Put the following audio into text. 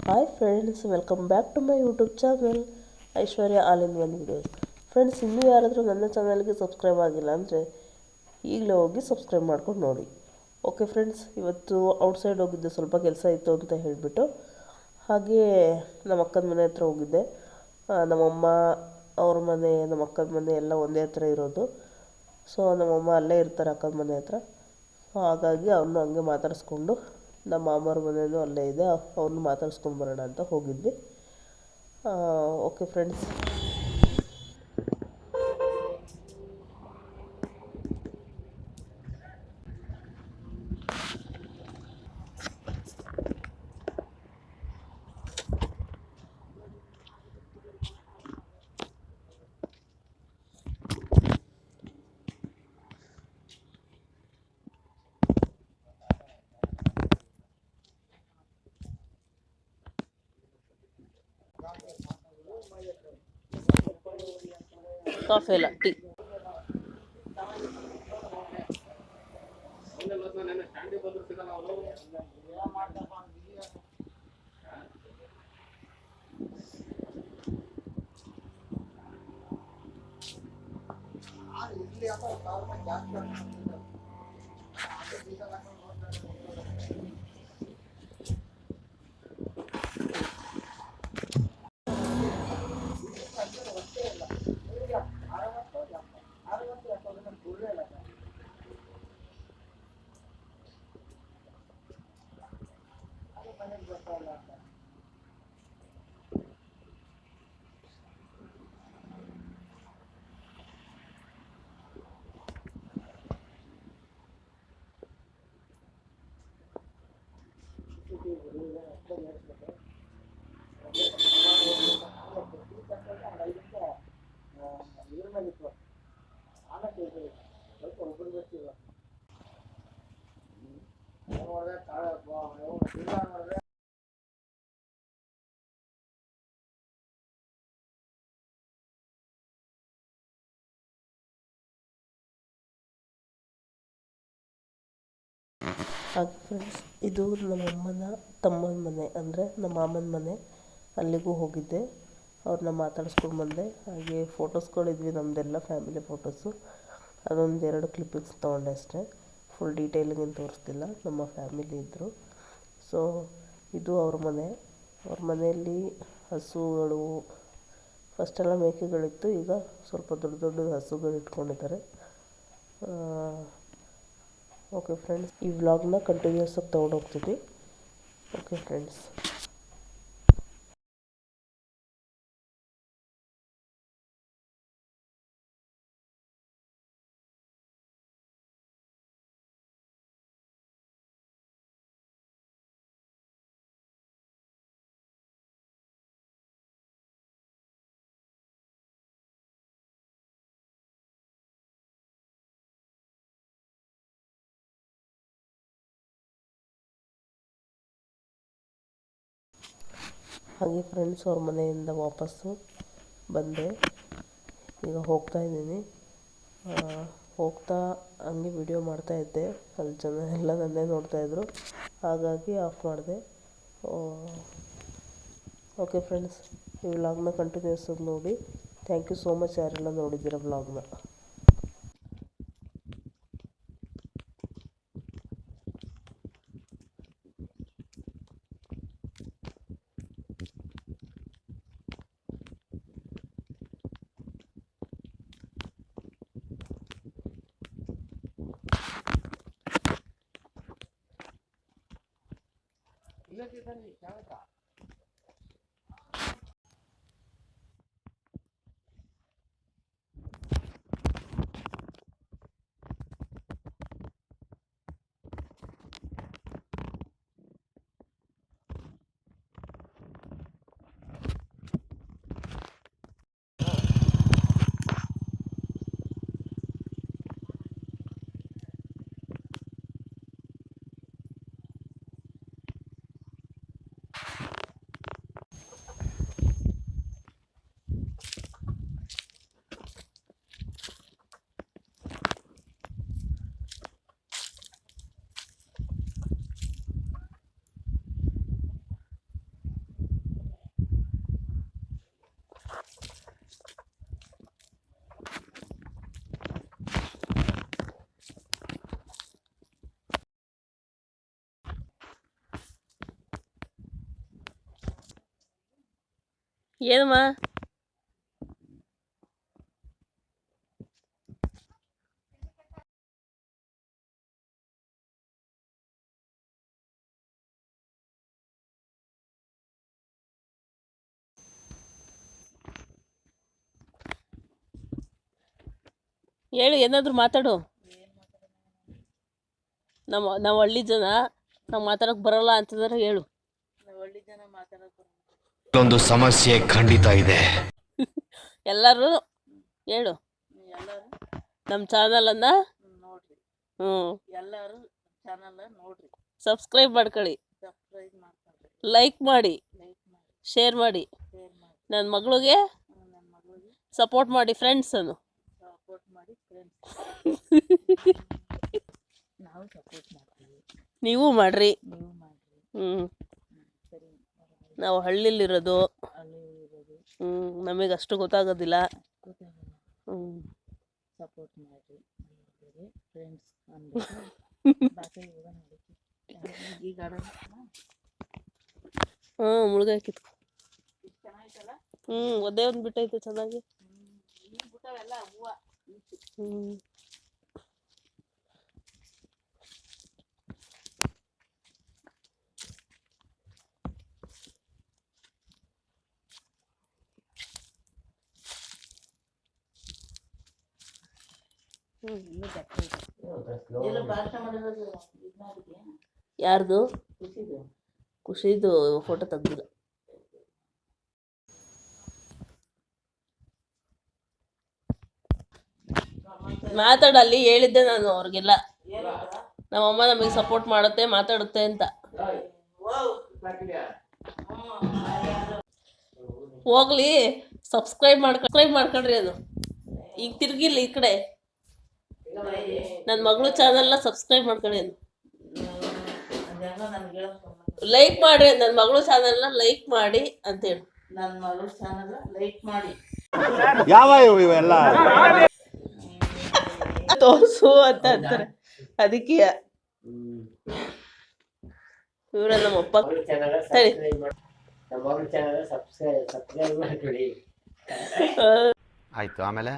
Hi friends, welcome back to my YouTube channel Aishwarya all in one videos. Friends, ಇನ್ನೂ ಯಾರಾದರೂ ನನ್ನ ಚಾನಲ್ಗೆ subscribe ಆಗಿಲ್ಲ ಅಂದರೆ ಈಗಲೇ ಹೋಗಿ ಸಬ್ಸ್ಕ್ರೈಬ್ ಮಾಡ್ಕೊಂಡು ನೋಡಿ. ಓಕೆ ಫ್ರೆಂಡ್ಸ್, ಇವತ್ತು ಔಟ್ಸೈಡ್ ಹೋಗಿದ್ದೆ, ಸ್ವಲ್ಪ ಕೆಲಸ ಇತ್ತು ಅಂತ ಹೇಳಿಬಿಟ್ಟು. ಹಾಗೇ ನಮ್ಮ ಅಕ್ಕನ ಮನೆ ಹತ್ರ ಹೋಗಿದ್ದೆ. ನಮ್ಮಮ್ಮ ಅವ್ರ ಮನೆ, ನಮ್ಮ ಅಕ್ಕನ ಮನೆ ಎಲ್ಲ ಒಂದೇ ಹತ್ರ ಇರೋದು. ಸೊ ನಮ್ಮಮ್ಮ ಅಲ್ಲೇ ಇರ್ತಾರೆ ಅಕ್ಕನ ಮನೆ ಹತ್ರ. ಹಾಗಾಗಿ ಅವ್ರನ್ನ ಹಂಗೆ ಮಾತಾಡಿಸ್ಕೊಂಡು, ನಮ್ಮ ಮಾಮವ್ರ ಮನೆಯೂ ಅಲ್ಲೇ ಇದೆ, ಅವ್ರನ್ನ ಮಾತಾಡ್ಸ್ಕೊಂಡು ಬರೋಣ ಅಂತ ಹೋಗಿದ್ವಿ. ಓಕೆ ಫ್ರೆಂಡ್ಸ್, ಕಾಫಿ ಇಲ್ಲ, ಟೀ. ಹಾಗೆ ಫ್ರೆಂಡ್ಸ್, ಇದು ನಮ್ಮಮ್ಮನ ತಮ್ಮನ ಮನೆ, ಅಂದರೆ ನಮ್ಮ ಮಾಮನ ಮನೆ. ಅಲ್ಲಿಗೂ ಹೋಗಿದ್ದೆ, ಅವ್ರನ್ನ ಮಾತಾಡಿಸ್ಕೊಂಡು ಬಂದೆ. ಹಾಗೆ ಫೋಟೋಸ್ಗಳಿದ್ವಿ, ನಮ್ಮದೆಲ್ಲ ಫ್ಯಾಮಿಲಿ ಫೋಟೋಸು. ಅದೊಂದು 2 ಕ್ಲಿಪ್ಪಿಂಗ್ಸ್ ತೊಗೊಂಡೆ ಅಷ್ಟೇ, ಫುಲ್ ಡೀಟೇಲಿಂಗ್ ಏನು ತೋರಿಸ್ತಿಲ್ಲ. ನಮ್ಮ ಫ್ಯಾಮಿಲಿ ಇದ್ದರು. ಸೊ ಇದು ಅವ್ರ ಮನೆ. ಅವ್ರ ಮನೆಯಲ್ಲಿ ಹಸುಗಳು, ಫಸ್ಟೆಲ್ಲ ಮೇಕೆಗಳಿತ್ತು, ಈಗ ಸ್ವಲ್ಪ ದೊಡ್ಡ ದೊಡ್ಡ ಹಸುಗಳು ಇಟ್ಕೊಂಡಿದ್ದಾರೆ. ಓಕೆ ಫ್ರೆಂಡ್ಸ್, ಈ ವ್ಲಾಗ್ನ ಕಂಟಿನ್ಯೂಸ್ ಆಗಿ ತೊಗೊಂಡೋಗ್ತೀನಿ. ಓಕೆ ಫ್ರೆಂಡ್ಸ್, ಹಾಗೆ ಫ್ರೆಂಡ್ಸ್, ಅವ್ರ ಮನೆಯಿಂದ ವಾಪಸ್ಸು ಬಂದೆ. ಈಗ ಹೋಗ್ತಾ ಇದ್ದೀನಿ. ಹೋಗ್ತಾ ಹಂಗೆ ವಿಡಿಯೋ ಮಾಡ್ತಾಯಿದ್ದೆ. ಅಲ್ಲಿ ಜನ ಎಲ್ಲ ನನ್ನೇ ನೋಡ್ತಾಯಿದ್ರು, ಹಾಗಾಗಿ ಆಫ್ ಮಾಡಿದೆ. ಓಕೆ ಫ್ರೆಂಡ್ಸ್, ಈ ವ್ಲಾಗ್ನ ಕಂಟಿನ್ಯೂಸ್ ಆಗಿ ನೋಡಿ. ಥ್ಯಾಂಕ್ ಯು ಸೋ ಮಚ್ ಯಾರೆಲ್ಲ ನೋಡಿದ್ದೀರ ವ್ಲಾಗ್ನ. ಏನಮ್ಮ ಹೇಳು, ಏನಾದರೂ ಮಾತಾಡು. ನಾವು ಹಳ್ಳಿ ಜನ, ನಾವು ಮಾತಾಡೋಕೆ ಬರಲ್ಲ ಅಂತಂದ್ರೆ ಹೇಳು. ಒಂದು ಸಮಸ್ಯೆ ಖಂಡಿತ ಇದೆ. ಎಲ್ಲರೂ ಹೇಳು, ನಮ್ಮ ಚಾನಲನ್ನು ಎಲ್ಲರೂ ಚಾನಲ್ ನೋಡ್ರಿ, ಸಬ್ಸ್ಕ್ರೈಬ್ ಮಾಡ್ಕೊಳ್ಳಿ, ಲೈಕ್ ಮಾಡಿ, ಶೇರ್ ಮಾಡಿ, ನನ್ನ ಮಗಳಿಗೆ ಸಪೋರ್ಟ್ ಮಾಡಿ ಫ್ರೆಂಡ್ಸ್ ಅನ್ನು. ನಾವು ಸಪೋರ್ಟ್ ಮಾಡ್ತೀವಿ, ನೀವು ಮಾಡ್ರಿ. ನೀವು ಮಾಡ್ರಿ. ಸರಿ, ನಾವು ಹಳ್ಳಿಲಿರೋದು, ಅಲ್ಲಿ ಇರೋದು ನಮಗೆ ಅಷ್ಟು ಗೊತ್ತಾಗೋದಿಲ್ಲ. ಸಪೋರ್ಟ್ ಮಾಡ್ರಿ, ಫ್ರೆಂಡ್ಸ್ ಅನ್ಬೇಕು. ಬಾಕಿ ಇವಾಗ ನೋಡಿ ಈಗ ಮುಳುಗಾಯಿ ಕಿತ್ಕೊ. ಚೆನ್ನಾಯ್ತಲ್ಲ. ಒಂದೇ ಒಂದು ಬಿಟ್ಟೈತೆ ಚೆನ್ನಾಗಿ. ಈಗ ಬಿಟ್ಟವೆಲ್ಲ ಹೂವು. ಯಾರ್ದು? ಖುಷಿದು ಫೋಟೋ ತೆಗ್ದಿಲ್ಲ. ಮಾತಾಡಲ್ಲಿ ಹೇಳಿದ್ದೆ ನಾನು ಅವ್ರಿಗೆಲ್ಲ, ನಮ್ಮಮ್ಮ ನಮಗೆ ಸಪೋರ್ಟ್ ಮಾಡುತ್ತೆ, ಮಾತಾಡುತ್ತೆ ಅಂತ. ಹೋಗ್ಲಿ, ಸಬ್ಸ್ಕ್ರೈಬ್ ಮಾಡ್ಕೊಳ್ರಿ. ಅದು ಈಗ ತಿರ್ಗಿಲ್ಲ ಈ ಕಡೆ. ನನ್ನ ಮಗಳು ಚಾನಲ್ನ ಸಬ್ಸ್ಕ್ರೈಬ್ ಮಾಡ್ಕೊಳ್ಳಿ. ಅದು ಲೈಕ್ ಮಾಡ್ರಿ, ನನ್ನ ಮಗಳು ಚಾನಲ್ನ ಲೈಕ್ ಮಾಡಿ ಅಂತೇಳಿ. ನನ್ನ ಮಗಳ ಚಾನಲ್ ಲೈಕ್ ಮಾಡಿ. ಯಾವ ಇವೆಲ್ಲ ತೋರ್ಸು ಅಂತ ಅಂತಾರೆ. ಅದಕ್ಕೆ ಇವರ ನಮ್ಮಪ್ಪ ಸರಿ ಆಯ್ತು. ಆಮೇಲೆ